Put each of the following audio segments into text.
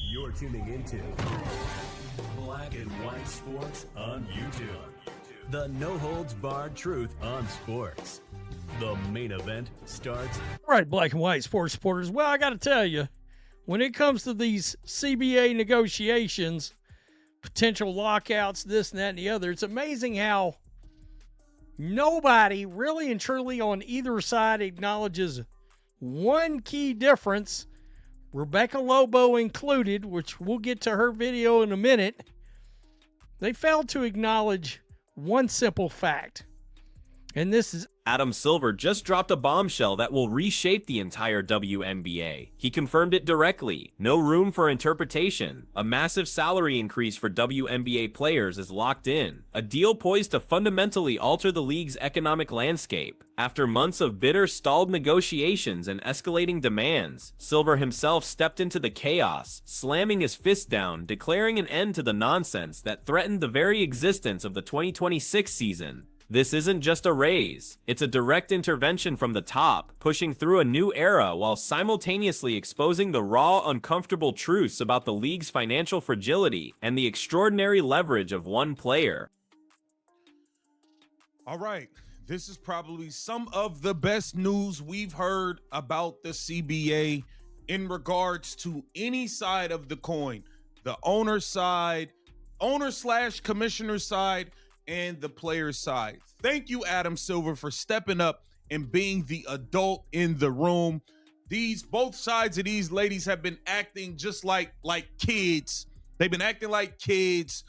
You're tuning into Black and White Sports on YouTube. The no-holds-barred truth on sports. The main event starts. All right, Black and White Sports supporters. Well, I got to tell you, when it comes to these CBA negotiations, potential lockouts, this and that and the other, it's amazing how nobody really and truly on either side acknowledges one key difference, Rebecca Lobo included, which we'll get to her video in a minute. They failed to acknowledge one simple fact. And this is Adam Silver just dropped a bombshell that will reshape the entire WNBA. He confirmed it directly. No room for interpretation. A massive salary increase for WNBA players is locked in. A deal poised to fundamentally alter the league's economic landscape. After months of bitter, stalled negotiations and escalating demands, Silver himself stepped into the chaos, slamming his fist down, declaring an end to the nonsense that threatened the very existence of the 2026 season. This isn't just a raise, it's a direct intervention from the top, pushing through a new era while simultaneously exposing the raw, uncomfortable truths about the league's financial fragility and the extraordinary leverage of one player. All right, this is probably some of the best news we've heard about the CBA in regards to any side of the coin, the owner side, owner/commissioner side, and the player side. Thank you, Adam Silver, for stepping up and being the adult in the room. Both sides of these ladies have been acting just like kids. They've been acting like kids.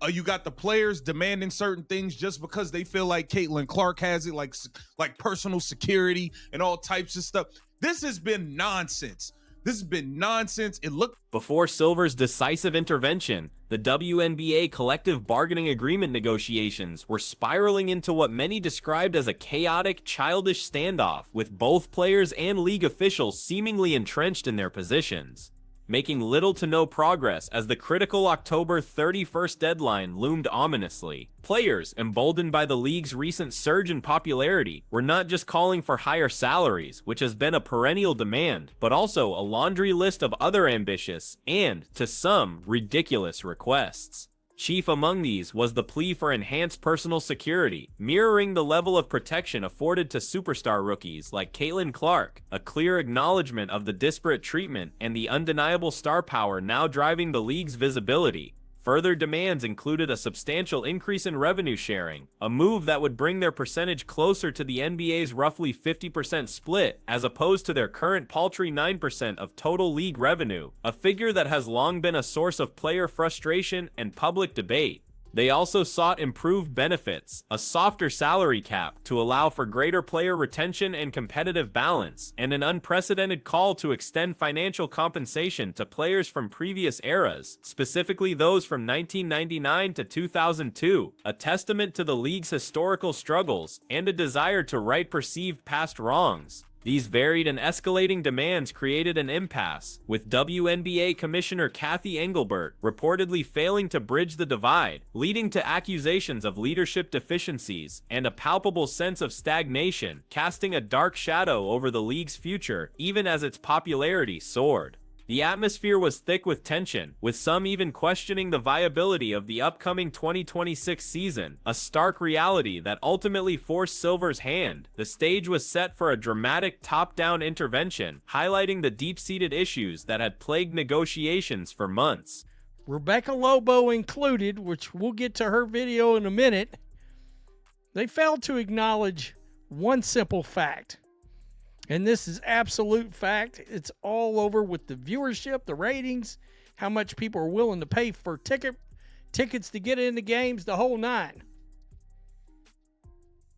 You got the players demanding certain things just because they feel like Caitlin Clark has it, like personal security and all types of stuff. This has been nonsense. Before Silver's decisive intervention, the WNBA collective bargaining agreement negotiations were spiraling into what many described as a chaotic, childish standoff, with both players and league officials seemingly entrenched in their positions, making little to no progress as the critical October 31st deadline loomed ominously. Players, emboldened by the league's recent surge in popularity, were not just calling for higher salaries, which has been a perennial demand, but also a laundry list of other ambitious and, to some, ridiculous requests. Chief among these was the plea for enhanced personal security, mirroring the level of protection afforded to superstar rookies like Caitlin Clark, a clear acknowledgement of the disparate treatment and the undeniable star power now driving the league's visibility. Further demands included a substantial increase in revenue sharing, a move that would bring their percentage closer to the NBA's roughly 50% split, as opposed to their current paltry 9% of total league revenue, a figure that has long been a source of player frustration and public debate. They also sought improved benefits, a softer salary cap to allow for greater player retention and competitive balance, and an unprecedented call to extend financial compensation to players from previous eras, specifically those from 1999 to 2002, a testament to the league's historical struggles and a desire to right perceived past wrongs. These varied and escalating demands created an impasse, with WNBA Commissioner Kathy Engelbert reportedly failing to bridge the divide, leading to accusations of leadership deficiencies and a palpable sense of stagnation, casting a dark shadow over the league's future even as its popularity soared. The atmosphere was thick with tension, with some even questioning the viability of the upcoming 2026 season, a stark reality that ultimately forced Silver's hand. The stage was set for a dramatic top-down intervention, highlighting the deep-seated issues that had plagued negotiations for months. Rebecca Lobo included, which we'll get to her video in a minute. They failed to acknowledge one simple fact. And this is absolute fact. It's all over with the viewership, the ratings, how much people are willing to pay for tickets to get in the games, the whole nine.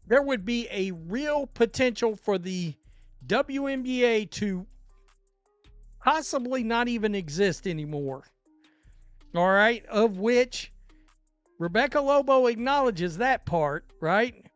There would be a real potential for the WNBA to possibly not even exist anymore. All right, of which Rebecca Lobo acknowledges that part, right?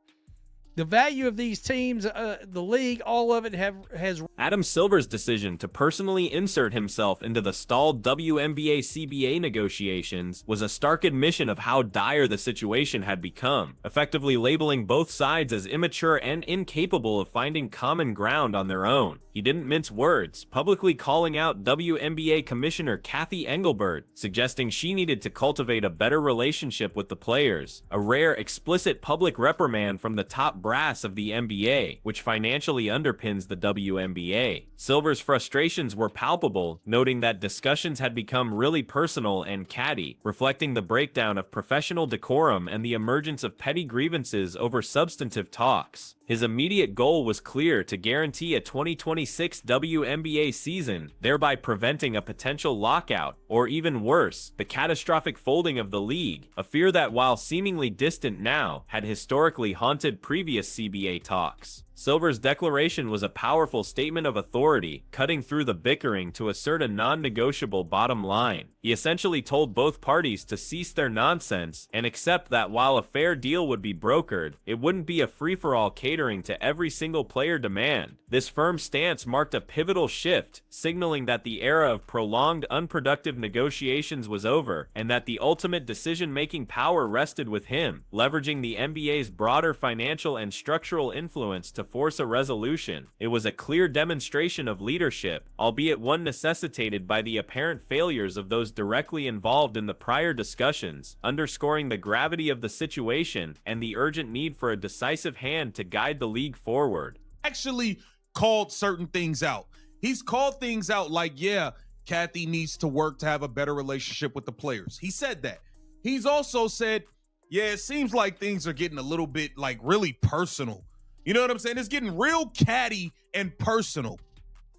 The value of these teams, the league, all of it has. Adam Silver's decision to personally insert himself into the stalled WNBA CBA negotiations was a stark admission of how dire the situation had become, effectively labeling both sides as immature and incapable of finding common ground on their own. He didn't mince words, publicly calling out WNBA Commissioner Kathy Engelbert, suggesting she needed to cultivate a better relationship with the players, a rare explicit public reprimand from the top brass of the NBA, which financially underpins the WNBA. Silver's frustrations were palpable, noting that discussions had become really personal and catty, reflecting the breakdown of professional decorum and the emergence of petty grievances over substantive talks. His immediate goal was clear: to guarantee a 2026 WNBA season, thereby preventing a potential lockout, or even worse, the catastrophic folding of the league, a fear that, while seemingly distant now, had historically haunted previous CBA talks. Silver's declaration was a powerful statement of authority, cutting through the bickering to assert a non-negotiable bottom line. He essentially told both parties to cease their nonsense and accept that while a fair deal would be brokered, it wouldn't be a free-for-all catering to every single player demand. This firm stance marked a pivotal shift, signaling that the era of prolonged, unproductive negotiations was over, and that the ultimate decision-making power rested with him, leveraging the NBA's broader financial and structural influence to force a resolution. It was a clear demonstration of leadership, albeit one necessitated by the apparent failures of those directly involved in the prior discussions, underscoring the gravity of the situation and the urgent need for a decisive hand to guide the league forward. Actually called certain things out. He's called things out like, yeah, Kathy needs to work to have a better relationship with the players. He said that. He's also said, yeah, it seems like things are getting a little bit like really personal. You know what I'm saying? It's getting real catty and personal,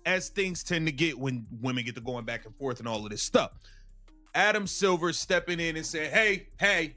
as things tend to get when women get to going back and forth and all of this stuff. Adam Silver stepping in and saying, hey,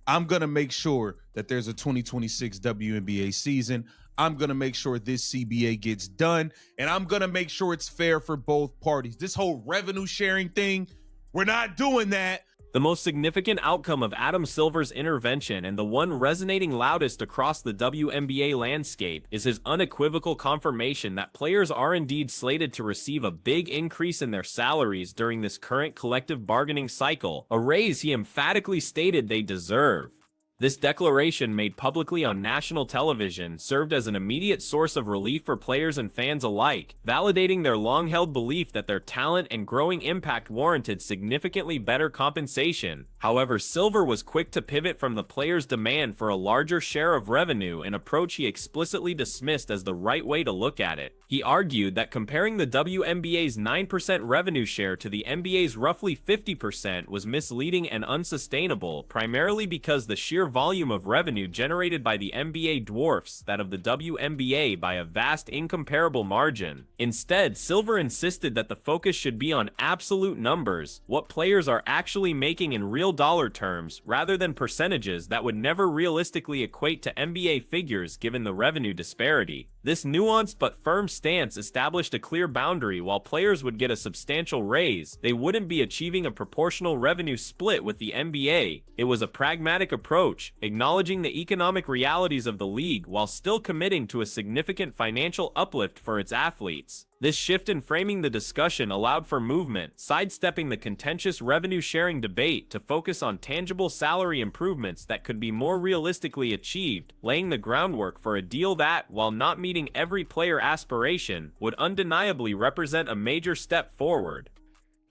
I'm going to make sure that there's a 2026 WNBA season. I'm going to make sure this CBA gets done, and I'm going to make sure it's fair for both parties. This whole revenue sharing thing, we're not doing that. The most significant outcome of Adam Silver's intervention, and the one resonating loudest across the WNBA landscape, is his unequivocal confirmation that players are indeed slated to receive a big increase in their salaries during this current collective bargaining cycle, a raise he emphatically stated they deserve. This declaration, made publicly on national television, served as an immediate source of relief for players and fans alike, validating their long-held belief that their talent and growing impact warranted significantly better compensation. However, Silver was quick to pivot from the players' demand for a larger share of revenue, an approach he explicitly dismissed as the right way to look at it. He argued that comparing the WNBA's 9% revenue share to the NBA's roughly 50% was misleading and unsustainable, primarily because the sheer volume of revenue generated by the NBA dwarfs that of the WNBA by a vast incomparable margin. Instead, Silver insisted that the focus should be on absolute numbers, what players are actually making in real dollar terms, rather than percentages that would never realistically equate to NBA figures given the revenue disparity. This nuanced but firm stance established a clear boundary. While players would get a substantial raise, they wouldn't be achieving a proportional revenue split with the NBA. It was a pragmatic approach, acknowledging the economic realities of the league while still committing to a significant financial uplift for its athletes. This shift in framing the discussion allowed for movement, sidestepping the contentious revenue-sharing debate to focus on tangible salary improvements that could be more realistically achieved, laying the groundwork for a deal that, while not meeting every player aspiration, would undeniably represent a major step forward.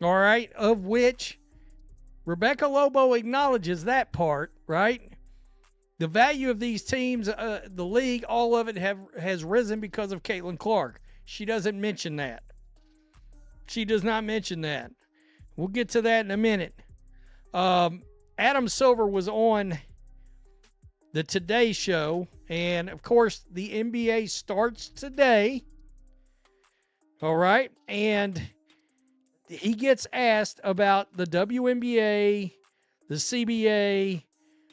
All right, of which Rebecca Lobo acknowledges that part, right? The value of these teams, the league, all of it has risen because of Caitlin Clark. She doesn't mention that. She does not mention that. We'll get to that in a minute. Adam Silver was on the Today Show, and of course, the NBA starts today. All right, and he gets asked about the WNBA, the CBA,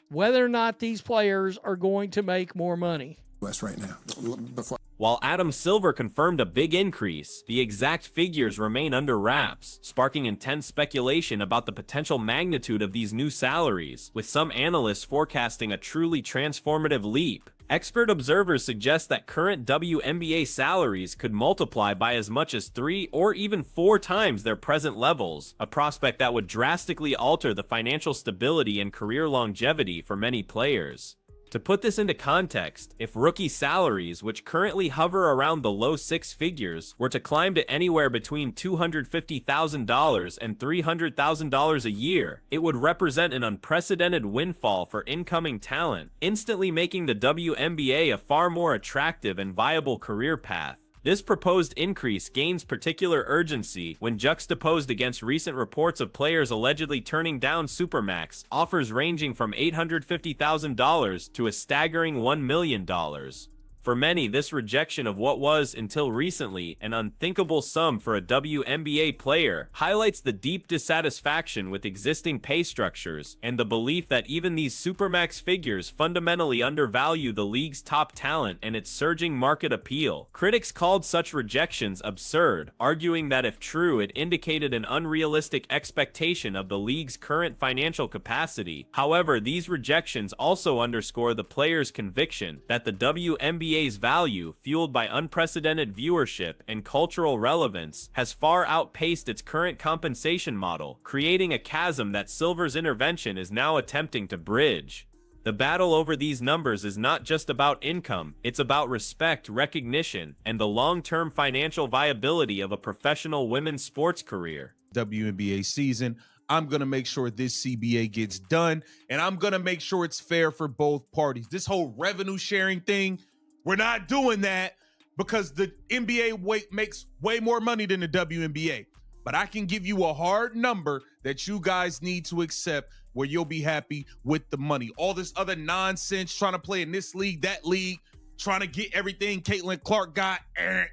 whether or not these players are going to make more money. Right now. Before While Adam Silver confirmed a big increase, the exact figures remain under wraps, sparking intense speculation about the potential magnitude of these new salaries, with some analysts forecasting a truly transformative leap. Expert observers suggest that current WNBA salaries could multiply by as much as 3 or even 4 times their present levels, a prospect that would drastically alter the financial stability and career longevity for many players. To put this into context, if rookie salaries, which currently hover around the low 6 figures, were to climb to anywhere between $250,000 and $300,000 a year, it would represent an unprecedented windfall for incoming talent, instantly making the WNBA a far more attractive and viable career path. This proposed increase gains particular urgency when juxtaposed against recent reports of players allegedly turning down Supermax offers ranging from $850,000 to a staggering $1 million. For many, this rejection of what was, until recently, an unthinkable sum for a WNBA player highlights the deep dissatisfaction with existing pay structures and the belief that even these supermax figures fundamentally undervalue the league's top talent and its surging market appeal. Critics called such rejections absurd, arguing that if true, it indicated an unrealistic expectation of the league's current financial capacity. However, these rejections also underscore the players' conviction that the WNBA's value, fueled by unprecedented viewership and cultural relevance, has far outpaced its current compensation model, creating a chasm that Silver's intervention is now attempting to bridge. The battle over these numbers is not just about income, it's about respect, recognition, and the long-term financial viability of a professional women's sports career. WNBA season. I'm going to make sure this CBA gets done, and I'm going to make sure it's fair for both parties. This whole revenue sharing thing, we're not doing that because the NBA makes way more money than the WNBA. But I can give you a hard number that you guys need to accept where you'll be happy with the money. All this other nonsense, trying to play in this league, that league, trying to get everything Caitlin Clark got,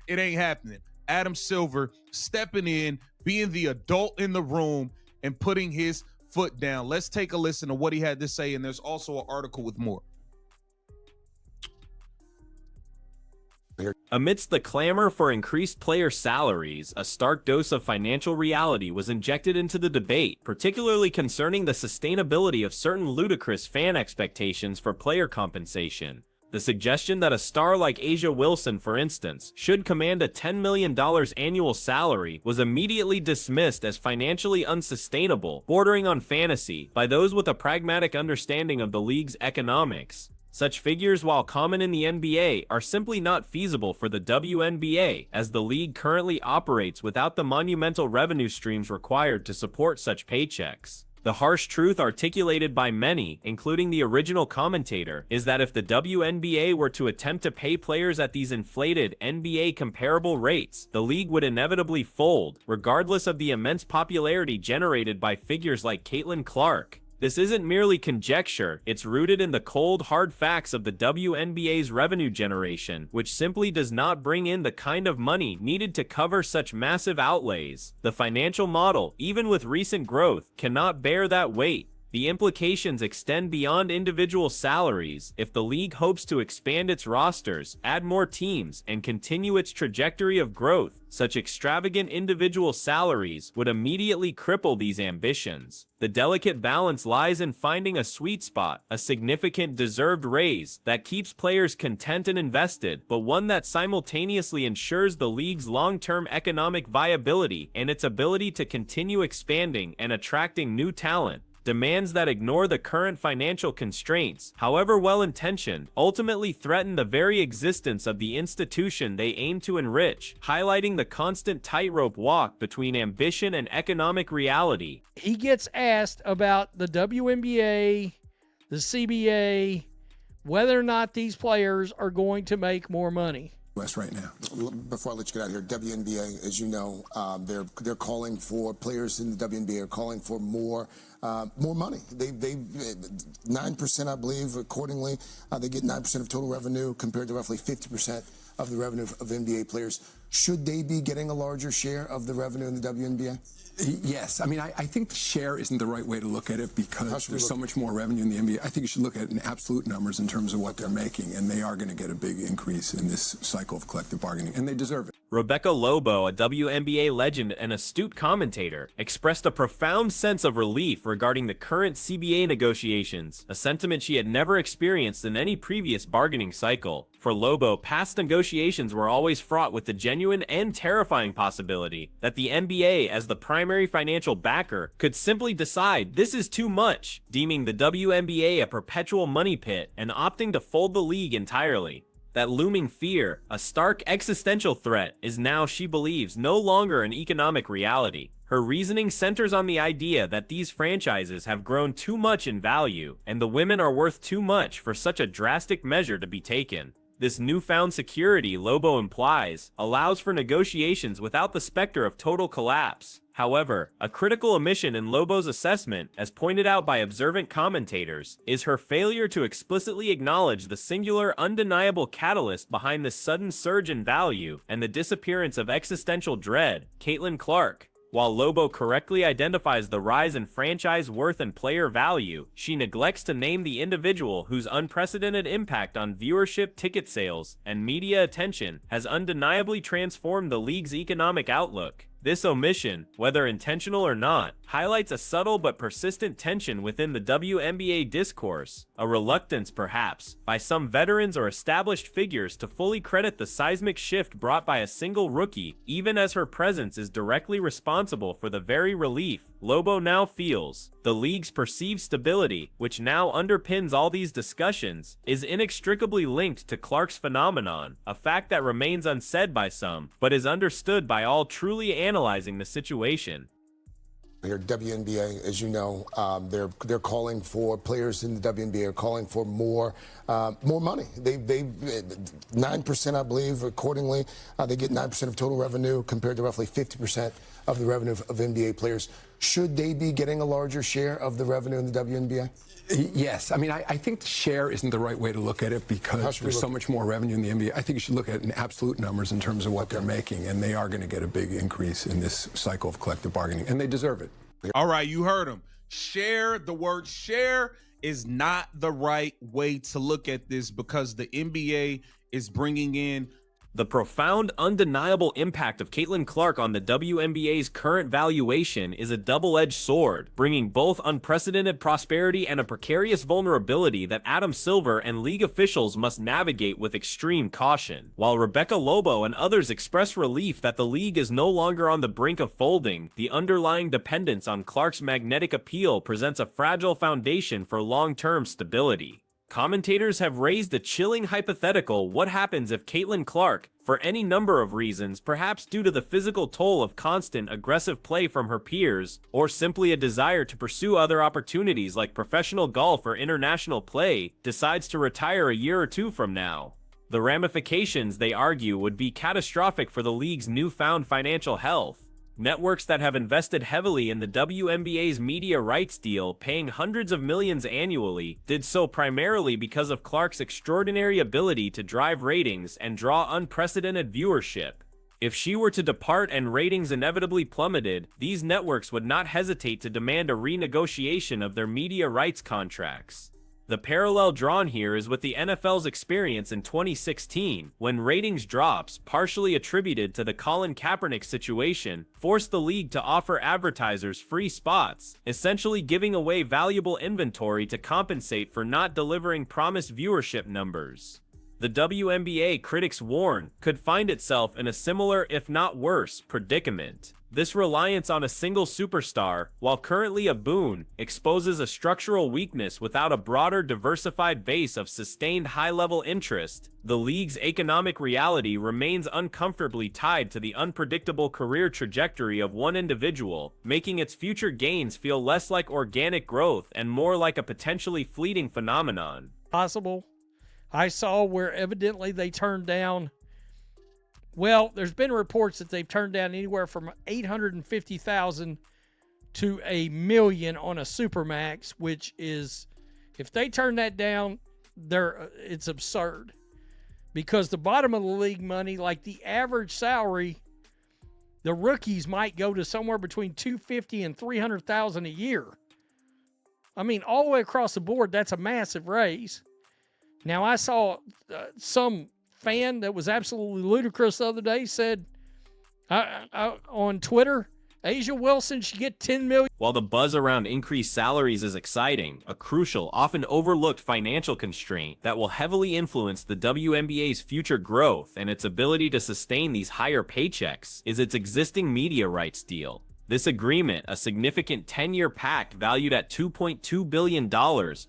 it ain't happening. Adam Silver stepping in, being the adult in the room, and putting his foot down. Let's take a listen to what he had to say, and there's also an article with more. Amidst the clamor for increased player salaries, a stark dose of financial reality was injected into the debate, particularly concerning the sustainability of certain ludicrous fan expectations for player compensation. The suggestion that a star like A'ja Wilson, for instance, should command a $10 million annual salary was immediately dismissed as financially unsustainable, bordering on fantasy, by those with a pragmatic understanding of the league's economics. Such figures, while common in the NBA, are simply not feasible for the WNBA, as the league currently operates without the monumental revenue streams required to support such paychecks. The harsh truth articulated by many, including the original commentator, is that if the WNBA were to attempt to pay players at these inflated NBA comparable rates, the league would inevitably fold, regardless of the immense popularity generated by figures like Caitlin Clark. This isn't merely conjecture, it's rooted in the cold, hard facts of the WNBA's revenue generation, which simply does not bring in the kind of money needed to cover such massive outlays. The financial model, even with recent growth, cannot bear that weight. The implications extend beyond individual salaries. If the league hopes to expand its rosters, add more teams, and continue its trajectory of growth, such extravagant individual salaries would immediately cripple these ambitions. The delicate balance lies in finding a sweet spot, a significant deserved raise that keeps players content and invested, but one that simultaneously ensures the league's long-term economic viability and its ability to continue expanding and attracting new talent. Demands that ignore the current financial constraints, however well-intentioned, ultimately threaten the very existence of the institution they aim to enrich, highlighting the constant tightrope walk between ambition and economic reality. He gets asked about the WNBA, the CBA, whether or not these players are going to make more money. Right now. Before I let you get out of here, WNBA, as you know, they're calling for players in the WNBA are calling for more money. They 9%, I believe, accordingly. They get 9% of total revenue compared to roughly 50% of the revenue of NBA players. should they be getting a larger share of the revenue in the WNBA? Yes. I mean, I think the share isn't the right way to look at it because there's so much more revenue in the NBA. I think you should look at it in absolute numbers in terms of what they're making, and they are going to get a big increase in this cycle of collective bargaining, and they deserve it. Rebecca Lobo, a WNBA legend and astute commentator, expressed a profound sense of relief regarding the current CBA negotiations, a sentiment she had never experienced in any previous bargaining cycle. For Lobo, past negotiations were always fraught with the genuine and terrifying possibility that the NBA, as the primary financial backer, could simply decide this is too much, deeming the WNBA a perpetual money pit and opting to fold the league entirely. That looming fear, a stark existential threat, is now, she believes, no longer an economic reality. Her reasoning centers on the idea that these franchises have grown too much in value, and the women are worth too much for such a drastic measure to be taken. This newfound security, Lobo implies, allows for negotiations without the specter of total collapse. However, a critical omission in Lobo's assessment, as pointed out by observant commentators, is her failure to explicitly acknowledge the singular, undeniable catalyst behind this sudden surge in value and the disappearance of existential dread, Caitlin Clark. While Lobo correctly identifies the rise in franchise worth and player value, she neglects to name the individual whose unprecedented impact on viewership, ticket sales, and media attention has undeniably transformed the league's economic outlook. This omission, whether intentional or not, highlights a subtle but persistent tension within the WNBA discourse, a reluctance perhaps, by some veterans or established figures to fully credit the seismic shift brought by a single rookie, even as her presence is directly responsible for the very relief Lobo now feels. The league's perceived stability, which now underpins all these discussions, is inextricably linked to Clark's phenomenon, a fact that remains unsaid by some, but is understood by all truly analyzing the situation. Here, WNBA, as you know, they're calling for players in the WNBA are calling for more money. They 9%, I believe, accordingly. They get 9% of total revenue compared to roughly 50% of the revenue of NBA players. Should they be getting a larger share of the revenue in the WNBA? Yes. I mean, I think the share isn't the right way to look at it because there's so much more revenue in the NBA. I think you should look at it in absolute numbers in terms of what they're making, and they are going to get a big increase in this cycle of collective bargaining, and they deserve it. All right, you heard him. Share, the word share is not the right way to look at this because the NBA is bringing in The profound, undeniable impact of Caitlin Clark on the WNBA's current valuation is a double-edged sword, bringing both unprecedented prosperity and a precarious vulnerability that Adam Silver and league officials must navigate with extreme caution. While Rebecca Lobo and others express relief that the league is no longer on the brink of folding, the underlying dependence on Clark's magnetic appeal presents a fragile foundation for long-term stability. Commentators have raised a chilling hypothetical: what happens if Caitlin Clark, for any number of reasons, perhaps due to the physical toll of constant aggressive play from her peers, or simply a desire to pursue other opportunities like professional golf or international play, decides to retire a year or two from now? The ramifications, they argue, would be catastrophic for the league's newfound financial health. Networks that have invested heavily in the WNBA's media rights deal, paying hundreds of millions annually, did so primarily because of Clark's extraordinary ability to drive ratings and draw unprecedented viewership. If she were to depart and ratings inevitably plummeted, these networks would not hesitate to demand a renegotiation of their media rights contracts. The parallel drawn here is with the NFL's experience in 2016, when ratings drops, partially attributed to the Colin Kaepernick situation, forced the league to offer advertisers free spots, essentially giving away valuable inventory to compensate for not delivering promised viewership numbers. The WNBA, critics warn, could find itself in a similar, if not worse, predicament. This reliance on a single superstar, while currently a boon, exposes a structural weakness without a broader, diversified base of sustained high-level interest. The league's economic reality remains uncomfortably tied to the unpredictable career trajectory of one individual, making its future gains feel less like organic growth and more like a potentially fleeting phenomenon. Possible. I saw where evidently they turned down, well, there's been reports that they've turned down anywhere from $850,000 to $1 million on a Supermax, which is, if they turn that down, it's absurd. because the bottom of the league money, like the average salary, the rookies might go to somewhere between $250,000 and $300,000 a year. I mean, all the way across the board, that's a massive raise. Now, I saw some fan that was absolutely ludicrous the other day said on Twitter, Asia Wilson should get $10 million. While the buzz around increased salaries is exciting, a crucial, often overlooked financial constraint that will heavily influence the WNBA's future growth and its ability to sustain these higher paychecks is its existing media rights deal. This agreement, a significant 10-year pact valued at $2.2 billion,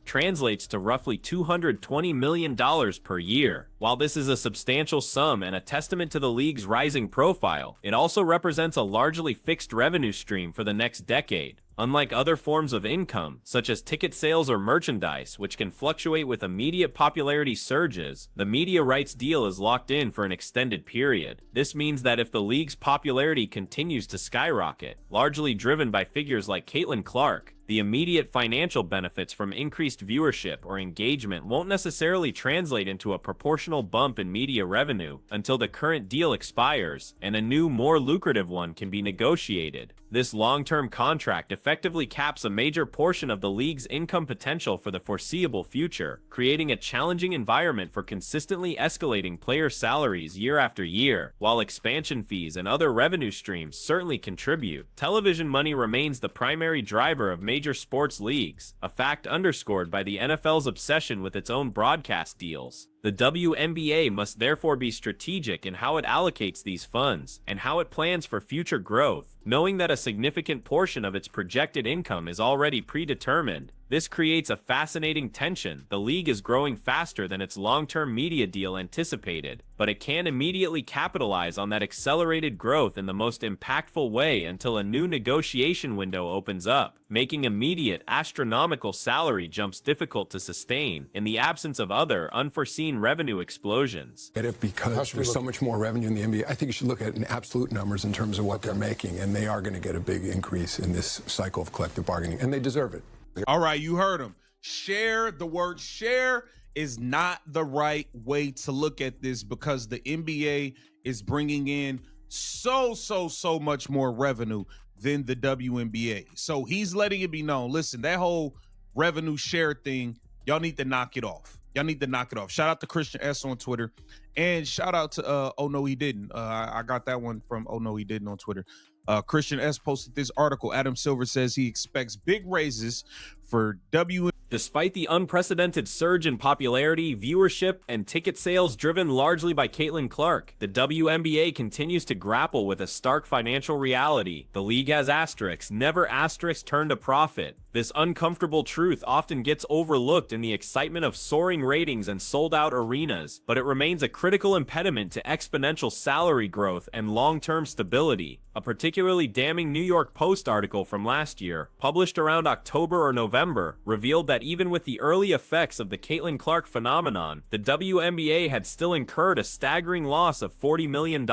translates to roughly $220 million per year. While this is a substantial sum and a testament to the league's rising profile, it also represents a largely fixed revenue stream for the next decade. Unlike other forms of income, such as ticket sales or merchandise, which can fluctuate with immediate popularity surges, the media rights deal is locked in for an extended period. This means that if the league's popularity continues to skyrocket, largely driven by figures like Caitlin Clark, the immediate financial benefits from increased viewership or engagement won't necessarily translate into a proportional bump in media revenue until the current deal expires and a new, more lucrative one can be negotiated. This long-term contract effectively caps a major portion of the league's income potential for the foreseeable future, creating a challenging environment for consistently escalating player salaries year after year. While expansion fees and other revenue streams certainly contribute, television money remains the primary driver of major sports leagues, a fact underscored by the NFL's obsession with its own broadcast deals. The WNBA must therefore be strategic in how it allocates these funds and how it plans for future growth, knowing that a significant portion of its projected income is already predetermined. This creates a fascinating tension. The league is growing faster than its long-term media deal anticipated, but it can't immediately capitalize on that accelerated growth in the most impactful way until a new negotiation window opens up, making immediate astronomical salary jumps difficult to sustain in the absence of other unforeseen revenue explosions. Get it because there's so much more revenue in the NBA. I think you should look at it in absolute numbers in terms of what they're making, and they are going to get a big increase in this cycle of collective bargaining, and they deserve it. All right, you heard him. Share, the word share is not the right way to look at this because the NBA is bringing in so much more revenue than the WNBA. So he's letting it be known, listen, that whole revenue share thing, y'all need to knock it off. Y'all need to knock it off. Shout out to Christian S on Twitter. And shout out to Oh No He Didn't. I got that one from Oh No He Didn't on Twitter. Christian S posted this article. Adam Silver says he expects big raises for Despite the unprecedented surge in popularity, viewership, and ticket sales driven largely by Caitlin Clark, the WNBA continues to grapple with a stark financial reality. The league has asterisks, never asterisks turn to profit. This uncomfortable truth often gets overlooked in the excitement of soaring ratings and sold-out arenas, but it remains a critical impediment to exponential salary growth and long-term stability. A particularly damning New York Post article from last year, published around October or November, revealed that even with the early effects of the Caitlin Clark phenomenon, the WNBA had still incurred a staggering loss of $40 million.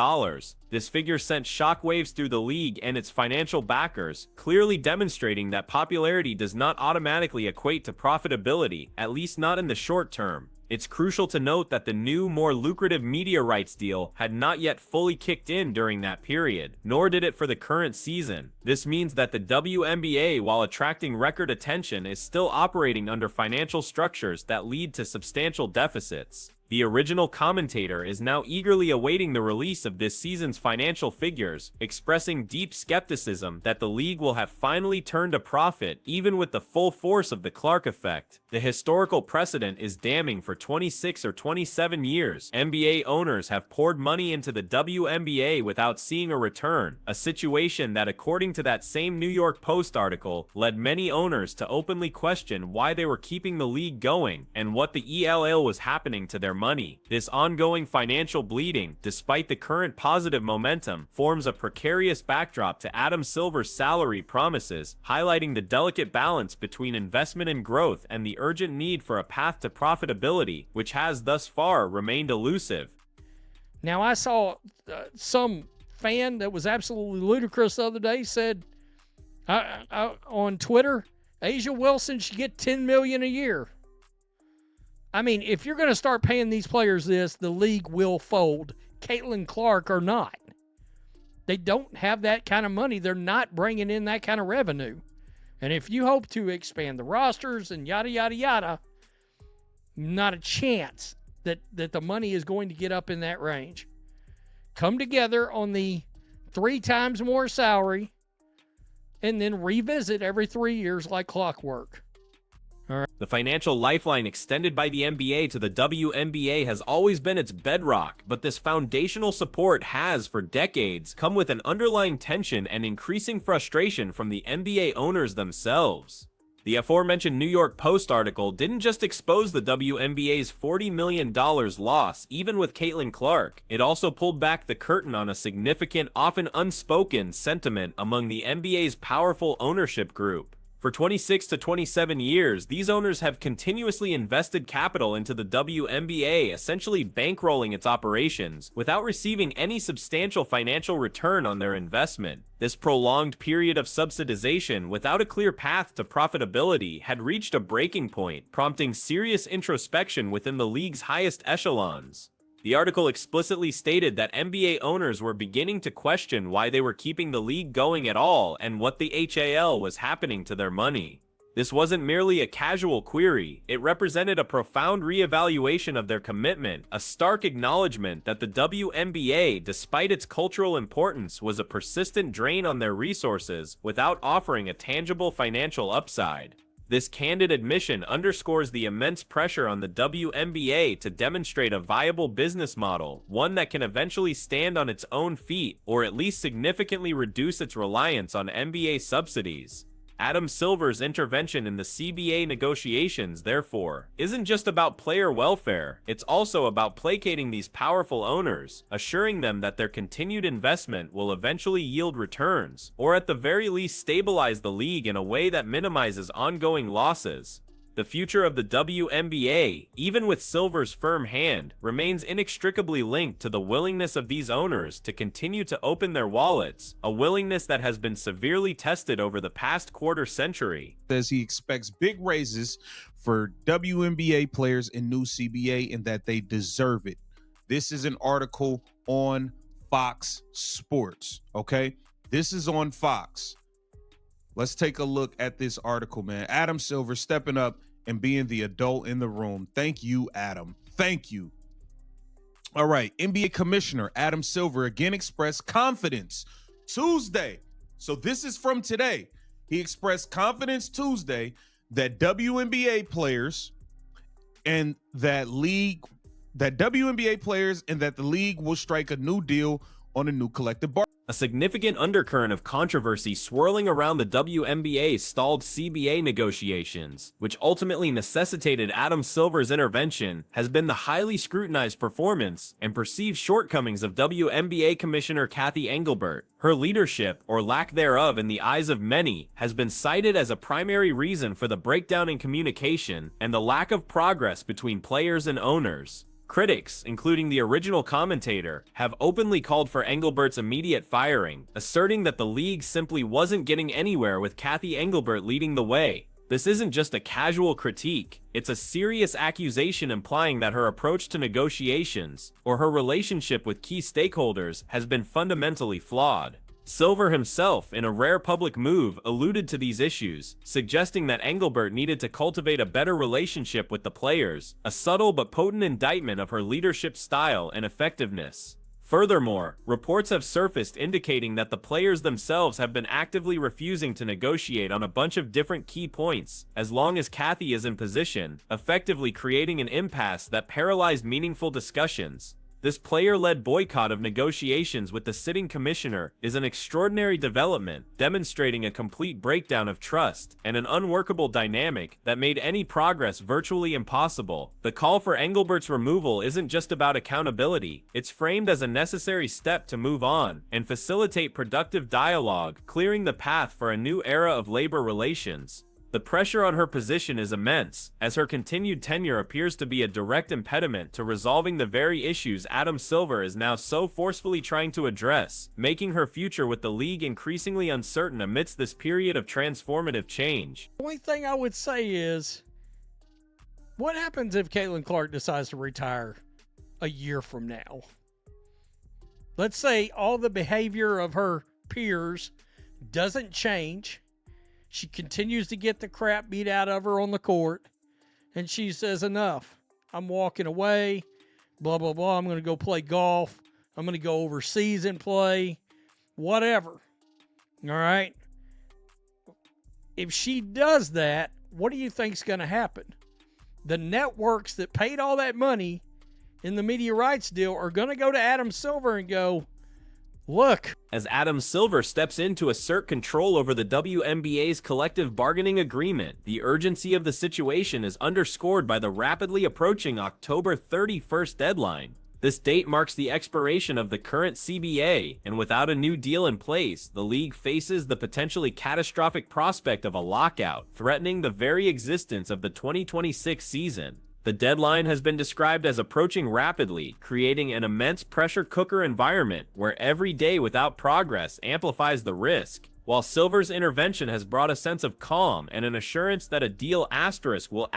This figure sent shockwaves through the league and its financial backers, clearly demonstrating that popularity does not automatically equate to profitability, at least not in the short term. It's crucial to note that the new, more lucrative media rights deal had not yet fully kicked in during that period, nor did it for the current season. This means that the WNBA, while attracting record attention, is still operating under financial structures that lead to substantial deficits. The original commentator is now eagerly awaiting the release of this season's financial figures, expressing deep skepticism that the league will have finally turned a profit even with the full force of the Clark effect. The historical precedent is damning. For 26 or 27 years, NBA owners have poured money into the WNBA without seeing a return, a situation that, according to that same New York Post article, led many owners to openly question why they were keeping the league going and what the ELL was happening to their money. This ongoing financial bleeding, despite the current positive momentum, forms a precarious backdrop to Adam Silver's salary promises, highlighting the delicate balance between investment and growth and the urgent need for a path to profitability, which has thus far remained elusive. Now, I saw some fan that was absolutely ludicrous the other day said on Twitter, Asia Wilson should get $10 million a year. I mean, if you're going to start paying these players this, the league will fold, Caitlin Clark or not. They don't have that kind of money. They're not bringing in that kind of revenue. And if you hope to expand the rosters and yada, yada, yada, not a chance that the money is going to get up in that range. Come together on the 3 times more salary and then revisit every 3 years like clockwork. The financial lifeline extended by the NBA to the WNBA has always been its bedrock, but this foundational support has, for decades, come with an underlying tension and increasing frustration from the NBA owners themselves. The aforementioned New York Post article didn't just expose the WNBA's $40 million loss, even with Caitlin Clark. It also pulled back the curtain on a significant, often unspoken, sentiment among the NBA's powerful ownership group. For 26 to 27 years, these owners have continuously invested capital into the WNBA, essentially bankrolling its operations, without receiving any substantial financial return on their investment. This prolonged period of subsidization, without a clear path to profitability, had reached a breaking point, prompting serious introspection within the league's highest echelons. The article explicitly stated that NBA owners were beginning to question why they were keeping the league going at all and what the HAL was happening to their money. This wasn't merely a casual query, it represented a profound reevaluation of their commitment, a stark acknowledgement that the WNBA, despite its cultural importance, was a persistent drain on their resources without offering a tangible financial upside. This candid admission underscores the immense pressure on the WNBA to demonstrate a viable business model, one that can eventually stand on its own feet, or at least significantly reduce its reliance on NBA subsidies. Adam Silver's intervention in the CBA negotiations, therefore, isn't just about player welfare, it's also about placating these powerful owners, assuring them that their continued investment will eventually yield returns, or at the very least stabilize the league in a way that minimizes ongoing losses. The future of the WNBA, even with Silver's firm hand, remains inextricably linked to the willingness of these owners to continue to open their wallets, a willingness that has been severely tested over the past quarter century. Says he expects big raises for WNBA players in new CBA and that they deserve it. This is an article on Fox Sports, okay? This is on Fox. Let's take a look at this article, man. Adam Silver stepping up and being the adult in the room. Thank you, Adam. Thank you. All right. NBA Commissioner Adam Silver again expressed confidence Tuesday. So this is from today. He expressed confidence Tuesday that WNBA players and that WNBA players and that the league will strike a new deal on a new collective bargaining. A significant undercurrent of controversy swirling around the WNBA's stalled CBA negotiations, which ultimately necessitated Adam Silver's intervention, has been the highly scrutinized performance and perceived shortcomings of WNBA Commissioner Cathy Engelbert. Her leadership, or lack thereof in the eyes of many, has been cited as a primary reason for the breakdown in communication and the lack of progress between players and owners. Critics, including the original commentator, have openly called for Engelbert's immediate firing, asserting that the league simply wasn't getting anywhere with Cathy Engelbert leading the way. This isn't just a casual critique, it's a serious accusation implying that her approach to negotiations, or her relationship with key stakeholders, has been fundamentally flawed. Silver himself, in a rare public move, alluded to these issues, suggesting that Engelbert needed to cultivate a better relationship with the players, a subtle but potent indictment of her leadership style and effectiveness. Furthermore, reports have surfaced indicating that the players themselves have been actively refusing to negotiate on a bunch of different key points, as long as Cathy is in position, effectively creating an impasse that paralyzed meaningful discussions. This player-led boycott of negotiations with the sitting commissioner is an extraordinary development, demonstrating a complete breakdown of trust and an unworkable dynamic that made any progress virtually impossible. The call for Engelbert's removal isn't just about accountability, it's framed as a necessary step to move on and facilitate productive dialogue, clearing the path for a new era of labor relations. The pressure on her position is immense, as her continued tenure appears to be a direct impediment to resolving the very issues Adam Silver is now so forcefully trying to address, making her future with the league increasingly uncertain amidst this period of transformative change. The only thing I would say is, What happens if Caitlin Clark decides to retire a year from now? Let's say all the behavior of her peers doesn't change. She continues to get the crap beat out of her on the court, and she says, enough. I'm walking away, blah, blah, blah. I'm going to go play golf. I'm going to go overseas and play, whatever. All right? If she does that, what do you think's going to happen? The networks that paid all that money in the media rights deal are going to go to Adam Silver and go, look. As Adam Silver steps in to assert control over the WNBA's collective bargaining agreement, the urgency of the situation is underscored by the rapidly approaching October 31st deadline. This date marks the expiration of the current CBA, and without a new deal in place, the league faces the potentially catastrophic prospect of a lockout, threatening the very existence of the 2026 season. The deadline has been described as approaching rapidly, creating an immense pressure cooker environment where every day without progress amplifies the risk. While Silver's intervention has brought a sense of calm and an assurance that a deal will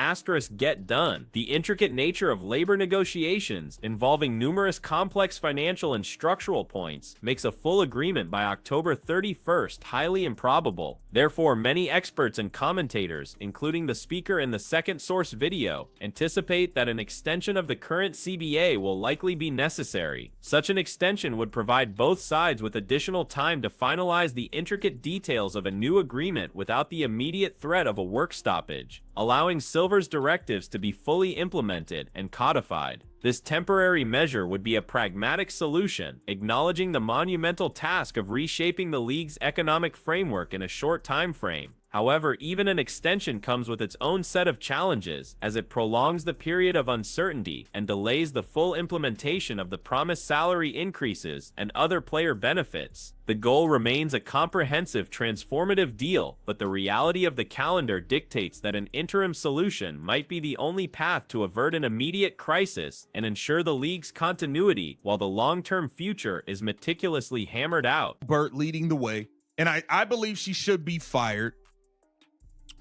get done, the intricate nature of labor negotiations involving numerous complex financial and structural points makes a full agreement by October 31st highly improbable. Therefore, many experts and commentators, including the speaker in the second source video, anticipate that an extension of the current CBA will likely be necessary. Such an extension would provide both sides with additional time to finalize the intricate details of a new agreement without the immediate threat of a work stoppage, allowing Silver's directives to be fully implemented and codified. This temporary measure would be a pragmatic solution, acknowledging the monumental task of reshaping the league's economic framework in a short time frame. However, even an extension comes with its own set of challenges, as it prolongs the period of uncertainty and delays the full implementation of the promised salary increases and other player benefits. The goal remains a comprehensive, transformative deal, but the reality of the calendar dictates that an interim solution might be the only path to avert an immediate crisis and ensure the league's continuity while the long-term future is meticulously hammered out. Burt leading the way, and I believe she should be fired.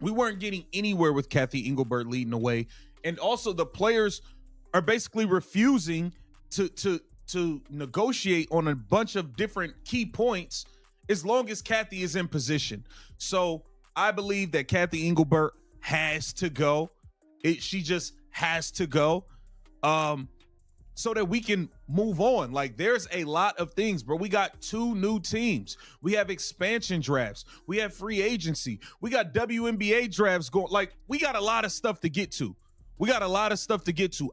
We weren't getting anywhere with Kathy Engelbert leading the way. And also the players are basically refusing to negotiate on a bunch of different key points as long as Kathy is in position. So I believe that Kathy Engelbert has to go. She just has to go. So that we can move on. Like, there's a lot of things, bro. We got 2 new teams. We have expansion drafts. We have free agency. We got WNBA drafts going. Like, we got a lot of stuff to get to.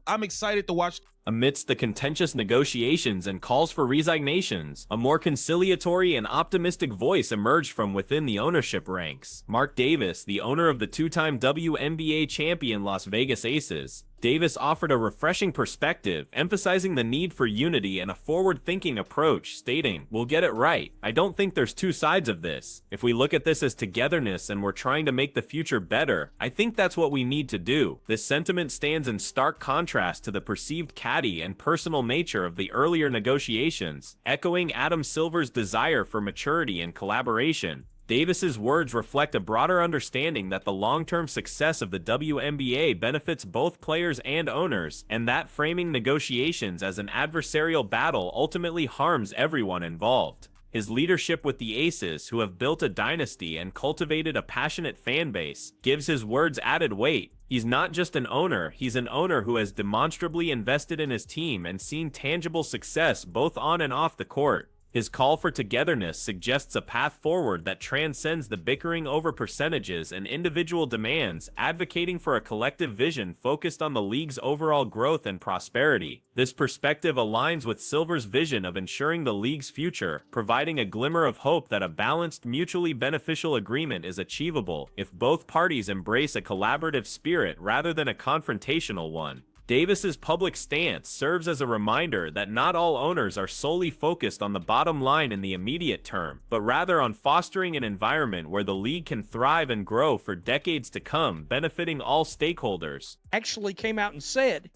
I'm excited to watch. Amidst the contentious negotiations and calls for resignations, a more conciliatory and optimistic voice emerged from within the ownership ranks. Mark Davis, the owner of the 2-time WNBA champion Las Vegas Aces, Davis offered a refreshing perspective, emphasizing the need for unity and a forward-thinking approach, stating, "We'll get it right. I don't think there's 2 sides of this. If we look at this as togetherness and we're trying to make the future better, I think that's what we need to do." This sentiment stands in stark contrast to the perceived catty and personal nature of the earlier negotiations, echoing Adam Silver's desire for maturity and collaboration. Davis's words reflect a broader understanding that the long-term success of the WNBA benefits both players and owners, and that framing negotiations as an adversarial battle ultimately harms everyone involved. His leadership with the Aces, who have built a dynasty and cultivated a passionate fan base, gives his words added weight. He's not just an owner, he's an owner who has demonstrably invested in his team and seen tangible success both on and off the court. His call for togetherness suggests a path forward that transcends the bickering over percentages and individual demands, advocating for a collective vision focused on the league's overall growth and prosperity. This perspective aligns with Silver's vision of ensuring the league's future, providing a glimmer of hope that a balanced, mutually beneficial agreement is achievable if both parties embrace a collaborative spirit rather than a confrontational one. Davis's public stance serves as a reminder that not all owners are solely focused on the bottom line in the immediate term, but rather on fostering an environment where the league can thrive and grow for decades to come, benefiting all stakeholders. Actually came out and said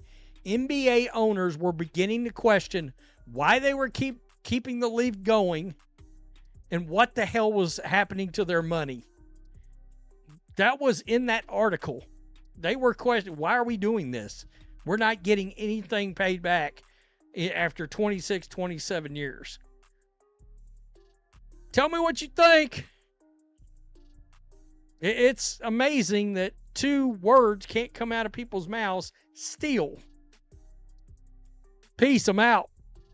NBA owners were beginning to question why they were keeping the league going and what the hell was happening to their money. That was in that article. They were questioning, why are we doing this? We're not getting anything paid back after 26, 27 years. Tell me what you think. It's amazing that two words can't come out of people's mouths still. Peace. I'm out.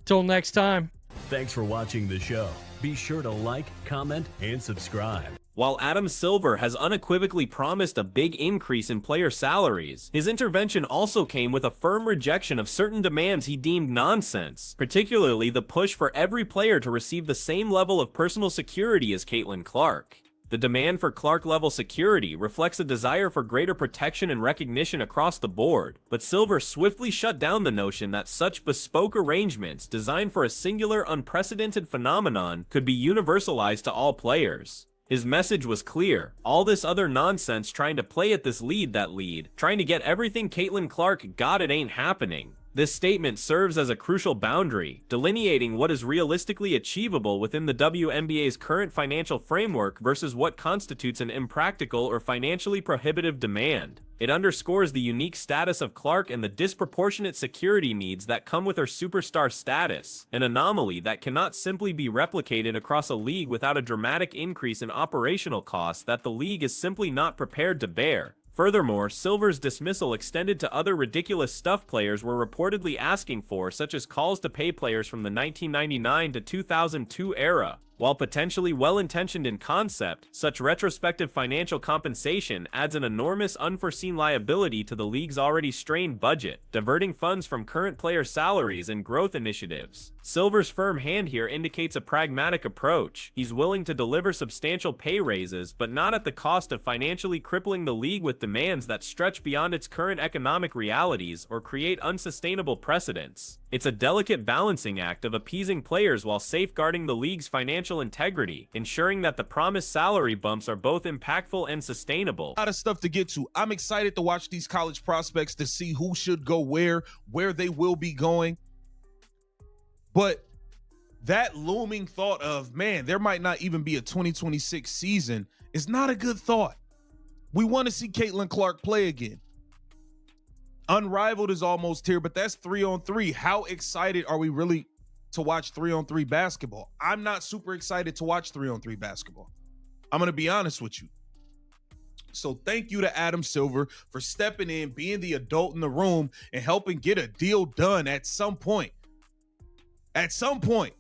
Till next time. Thanks for watching the show. Be sure to like, comment, and subscribe. While Adam Silver has unequivocally promised a big increase in player salaries, his intervention also came with a firm rejection of certain demands he deemed nonsense, particularly the push for every player to receive the same level of personal security as Caitlin Clark. The demand for Clark-level security reflects a desire for greater protection and recognition across the board, but Silver swiftly shut down the notion that such bespoke arrangements designed for a singular, unprecedented phenomenon could be universalized to all players. His message was clear: all this other nonsense trying to play at this lead, trying to get everything Caitlin Clark got, it ain't happening. This statement serves as a crucial boundary, delineating what is realistically achievable within the WNBA's current financial framework versus what constitutes an impractical or financially prohibitive demand. It underscores the unique status of Clark and the disproportionate security needs that come with her superstar status, an anomaly that cannot simply be replicated across a league without a dramatic increase in operational costs that the league is simply not prepared to bear. Furthermore, Silver's dismissal extended to other ridiculous stuff players were reportedly asking for, such as calls to pay players from the 1999 to 2002 era. While potentially well-intentioned in concept, such retrospective financial compensation adds an enormous unforeseen liability to the league's already strained budget, diverting funds from current player salaries and growth initiatives. Silver's firm hand here indicates a pragmatic approach. He's willing to deliver substantial pay raises, but not at the cost of financially crippling the league with demands that stretch beyond its current economic realities or create unsustainable precedents. It's a delicate balancing act of appeasing players while safeguarding the league's financial integrity, ensuring that the promised salary bumps are both impactful and sustainable. A lot of stuff to get to. I'm excited to watch these college prospects to see who should go where they will be going. But that looming thought of, man, there might not even be a 2026 season is not a good thought. We want to see Caitlin Clark play again. Unrivaled is almost here, but that's 3-on-3. How excited are we really to watch 3-on-3 basketball? I'm not super excited to watch 3-on-3 basketball. I'm going to be honest with you. So thank you to Adam Silver for stepping in, being the adult in the room, and helping get a deal done at some point. At some point.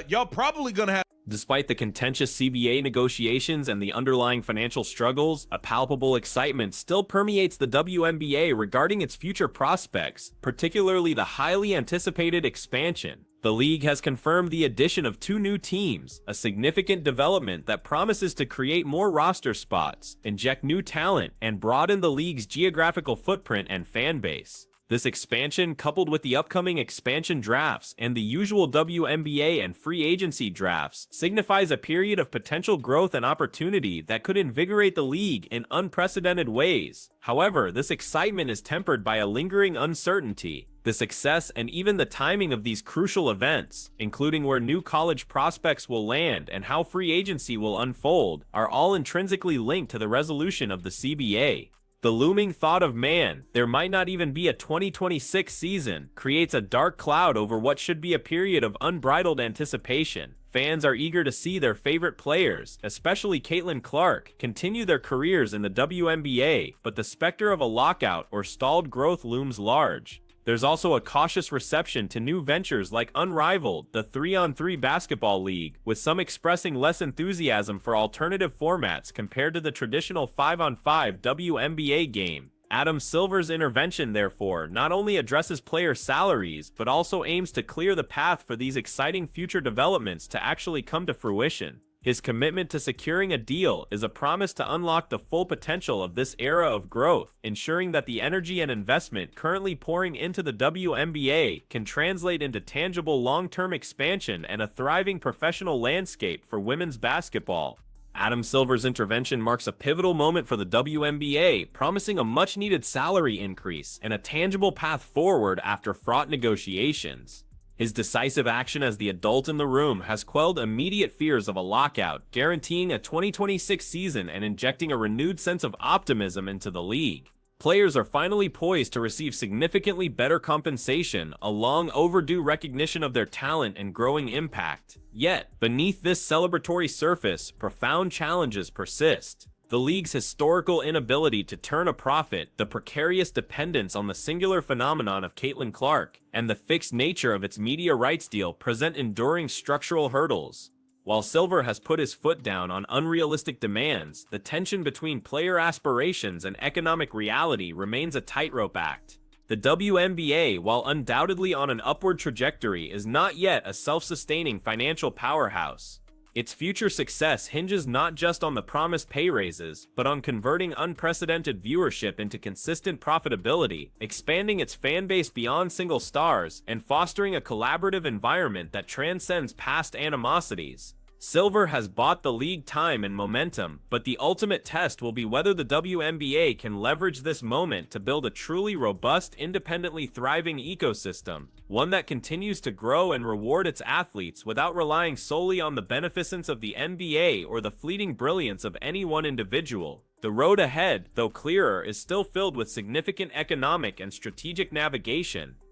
Y'all probably going to have. Despite the contentious CBA negotiations and the underlying financial struggles, a palpable excitement still permeates the WNBA regarding its future prospects, particularly the highly anticipated expansion. The league has confirmed the addition of 2 new teams, a significant development that promises to create more roster spots, inject new talent, and broaden the league's geographical footprint and fan base. This expansion, coupled with the upcoming expansion drafts and the usual WNBA and free agency drafts, signifies a period of potential growth and opportunity that could invigorate the league in unprecedented ways. However, this excitement is tempered by a lingering uncertainty. The success and even the timing of these crucial events, including where new college prospects will land and how free agency will unfold, are all intrinsically linked to the resolution of the CBA. The looming thought of, man, there might not even be a 2026 season, creates a dark cloud over what should be a period of unbridled anticipation. Fans are eager to see their favorite players, especially Caitlin Clark, continue their careers in the WNBA, but the specter of a lockout or stalled growth looms large. There's also a cautious reception to new ventures like Unrivaled, the 3-on-3 basketball league, with some expressing less enthusiasm for alternative formats compared to the traditional 5-on-5 WNBA game. Adam Silver's intervention, therefore, not only addresses player salaries, but also aims to clear the path for these exciting future developments to actually come to fruition. His commitment to securing a deal is a promise to unlock the full potential of this era of growth, ensuring that the energy and investment currently pouring into the WNBA can translate into tangible long-term expansion and a thriving professional landscape for women's basketball. Adam Silver's intervention marks a pivotal moment for the WNBA, promising a much-needed salary increase and a tangible path forward after fraught negotiations. His decisive action as the adult in the room has quelled immediate fears of a lockout, guaranteeing a 2026 season and injecting a renewed sense of optimism into the league. Players are finally poised to receive significantly better compensation, a long overdue recognition of their talent and growing impact. Yet, beneath this celebratory surface, profound challenges persist. The league's historical inability to turn a profit, the precarious dependence on the singular phenomenon of Caitlin Clark, and the fixed nature of its media rights deal present enduring structural hurdles. While Silver has put his foot down on unrealistic demands, the tension between player aspirations and economic reality remains a tightrope act. The WNBA, while undoubtedly on an upward trajectory, is not yet a self-sustaining financial powerhouse. Its future success hinges not just on the promised pay raises, but on converting unprecedented viewership into consistent profitability, expanding its fan base beyond single stars, and fostering a collaborative environment that transcends past animosities. Silver has bought the league time and momentum, but the ultimate test will be whether the WNBA can leverage this moment to build a truly robust, independently thriving ecosystem, one that continues to grow and reward its athletes without relying solely on the beneficence of the NBA or the fleeting brilliance of any one individual. The road ahead, though clearer, is still filled with significant economic and strategic navigation.